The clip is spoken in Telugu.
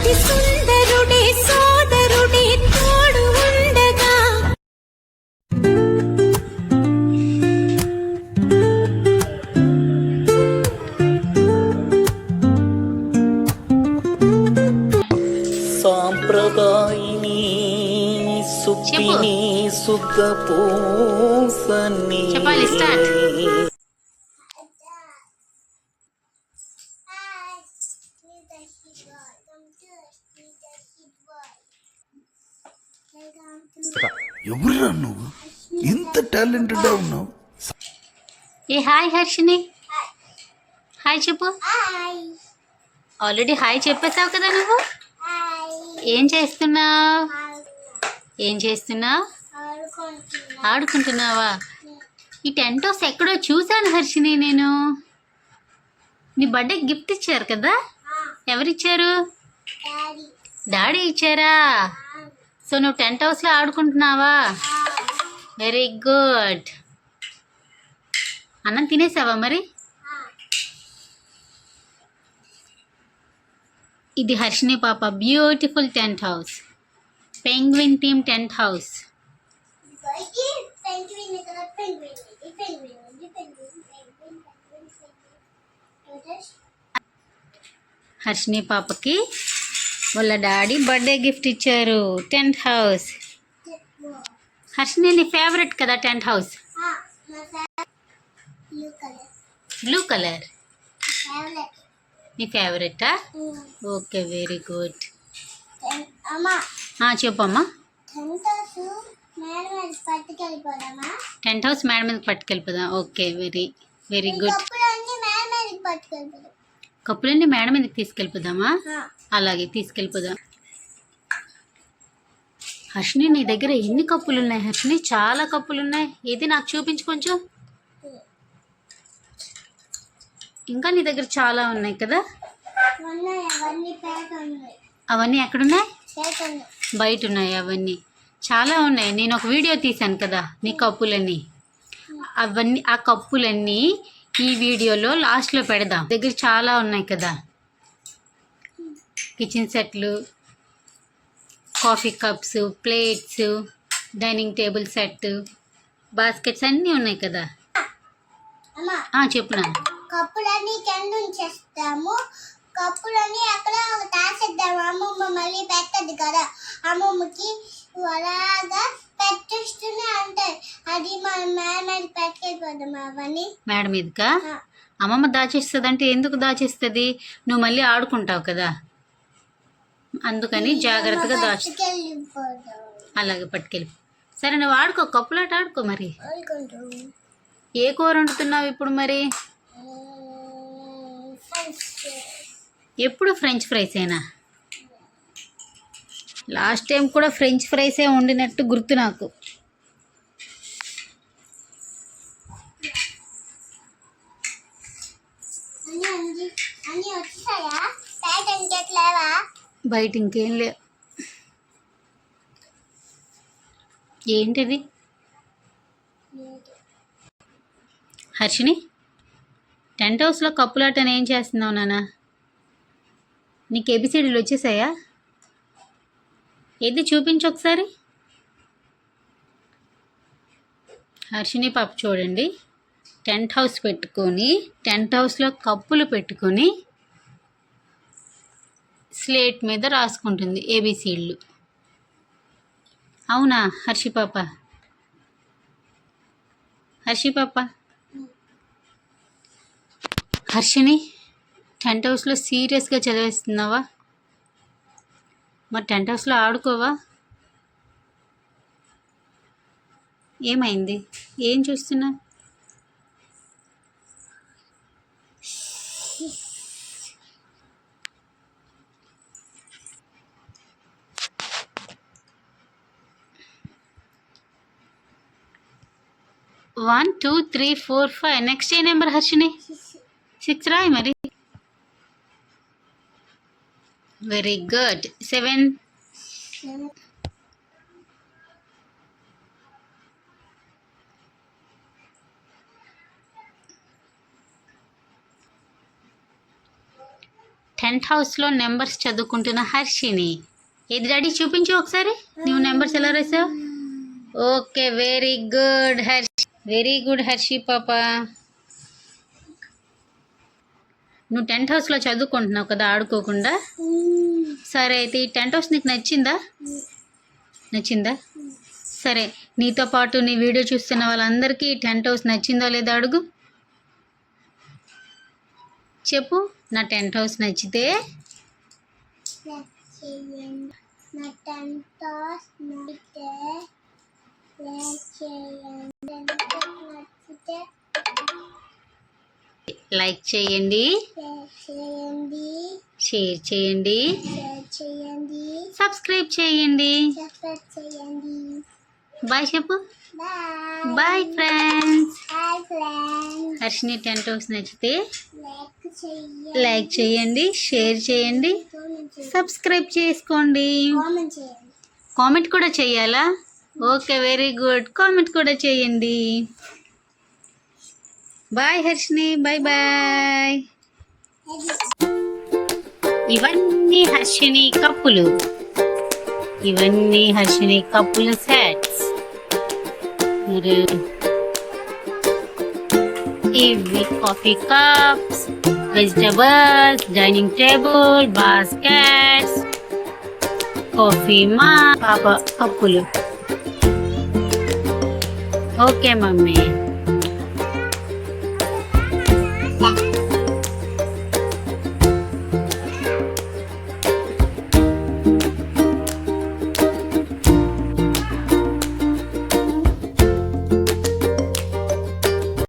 అతి సుందరుడే సోదరుడే తోడు ఉండగా సాంప్రదాయిని సుప్పిని సుఖ పూసని చెప్పాలి స్టార్ట్. ఎవరురా నువ్వు ఇంత టాలెంటెడ్ ఉన్నావు? ఏ హాయ్ హర్షిని, హాయ్ చెప్పు. ఆల్రెడీ హాయ్ చెప్పేసావు కదా నువ్వు. ఏం చేస్తున్నావు? ఏం చేస్తున్నావు? ఆడుకుంటున్నావా? ఈ టెంట్ హౌస్ ఎక్కడో చూశాను హర్షిని నేను. నీ బర్త్డే గిఫ్ట్ ఇచ్చారు కదా, ఎవరిచ్చారు? డాడీ ఇచ్చారా? సో నువ్వు టెంట్ హౌస్లో ఆడుకుంటున్నావా? Very good. అన్నం తినేసావా మరి? ఇది హర్షిని పాప beautiful tent house, penguin team tent house. Harshini పాపకి వాళ్ళ డాడీ బర్త్డే గిఫ్ట్ ఇచ్చారు, టెంట్ హౌస్. హర్షిని నీ ఫేవరెట్ కదా టెంట్ హౌస్? బ్లూ కలర్ నీ ఫేవరెటా? Okay, very good. చెప్పమ్మా. టెంట్ హౌస్ మేడ మీదకి పట్టుకెళ్ళిపోదాం. Okay, very very good. కప్పులన్నీ మేడ మీదకి తీసుకెళ్ళిపోదామా? అలాగే తీసుకెళ్ళిపోదాం. హర్షిని నీ దగ్గర ఎన్ని కప్పులు ఉన్నాయి హర్షిని? చాలా కప్పులు ఉన్నాయి. ఏది నాకు చూపించు కొంచెం. ఇంకా నీ దగ్గర చాలా ఉన్నాయి కదా. అవన్నీ ఎక్కడున్నాయి? బయట ఉన్నాయి. అవన్నీ చాలా ఉన్నాయి. నేను ఒక వీడియో తీశాను కదా నీ కప్పులన్నీ. అవన్నీ ఆ కప్పులన్నీ ఈ వీడియోలో లాస్ట్లో పెడదాం. దగ్గర చాలా ఉన్నాయి కదా, కిచెన్ సెట్లు, coffee cups, plates, dining table set, baskets అన్నీ ఉన్నాయి కదా. చెప్పు నా. కప్పులన్నీ కింద ఉంచేస్తాము, కప్పులన్నీ అక్కడ తాసేద్దాము. అమ్మమ్మ మళ్ళీ పెట్టద్దు కదా, అమ్మమ్మకి అలాగా పెట్టేస్తూనే ఉంటాయి. అది మనం మేడ మీద పెట్టుకెళ్ళిపోదాం. అవన్నీ మేడ మీదకా? అమ్మమ్మ దాచేస్తుంది అంటే ఎందుకు దాచేస్తుంది? నువ్వు మళ్ళీ ఆడుకుంటావు కదా, అందుకని జాగ్రత్తగా దాచుకెళ్ళిపోదాం. అలాగే పట్టుకెళ్ళి. సరే నువ్వు ఆడుకో, కప్పులాట ఆడుకో. మరి ఏ కూర వండుతున్నావు ఇప్పుడు మరి? ఎప్పుడు ఫ్రెంచ్ ఫ్రైసేనా? లాస్ట్ టైం కూడా ఫ్రెంచ్ ఫ్రైసే వండినట్టు గుర్తు నాకు. బయట ఇంకేం లే. ఏంటిది హర్షిని? టెంట్ హౌస్లో కప్పులాటని ఏం చేస్తున్నావు నాన్న? నీకు ఏబిసిడీలు వచ్చేసాయా? ఏది చూపించు ఒకసారి. హర్షిని పాప చూడండి, టెంట్ హౌస్ పెట్టుకొని టెంట్ హౌస్లో కప్పులు పెట్టుకొని స్లేట్ మీద రాసుకుంటుంది ఏబిసిడీలు. అవునా హర్షి పాప? హర్షి పాప, హర్షిని టెంట్ హౌస్లో సీరియస్గా చదివేస్తున్నావా? మరి టెంట్ హౌస్లో ఆడుకోవా? ఏమైంది? ఏం చూస్తున్నా? వన్ 2 3 4 5. నెక్స్ట్ ఏ నెంబర్ హర్షిని? 6 రాయి మరి. Very good. 7. టెంట్ హౌస్లో నెంబర్స్ చదువుకుంటున్న హర్షిని. ఏది డాడీ చూపించు ఒకసారి, నువ్వు నెంబర్స్ ఎలా రాసావు? Okay, very good Harshi, very good Harshi పాప. నువ్వు టెంట్ హౌస్లో చదువుకుంటున్నావు కదా ఆడుకోకుండా. సరే అయితే ఈ టెంట్ హౌస్ నీకు నచ్చిందా? సరే, నీతో పాటు నీ వీడియో చూస్తున్న వాళ్ళందరికీ టెంట్ హౌస్ నచ్చిందో లేదో అడుగు. చెప్పు, నా టెంట్ హౌస్ నచ్చితే నా టెంట్ హౌస్ నచ్చితే లైక్ చేయండి, షేర్ చేయండి, సబ్స్క్రైబ్ చేయండి. బాయ్ చెప్పు. Bye friends. Harshini tent house నచ్చితే లైక్ చేయండి, షేర్ చేయండి, సబ్స్క్రైబ్ చేసుకోండి. కామెంట్ కూడా చేయాలా? ఓకే, వెరీ గుడ్, కామెంట్ కూడా చేయండి. Bye Harshini, bye bye. ఇవన్నీ హర్షిని కప్పులు, ఇవన్నీ హర్షిని కప్పుల సెట్స్. ఇవి coffee cups, vegetables, dining table, baskets, coffee మా పాప కప్పులు. Okay mummy.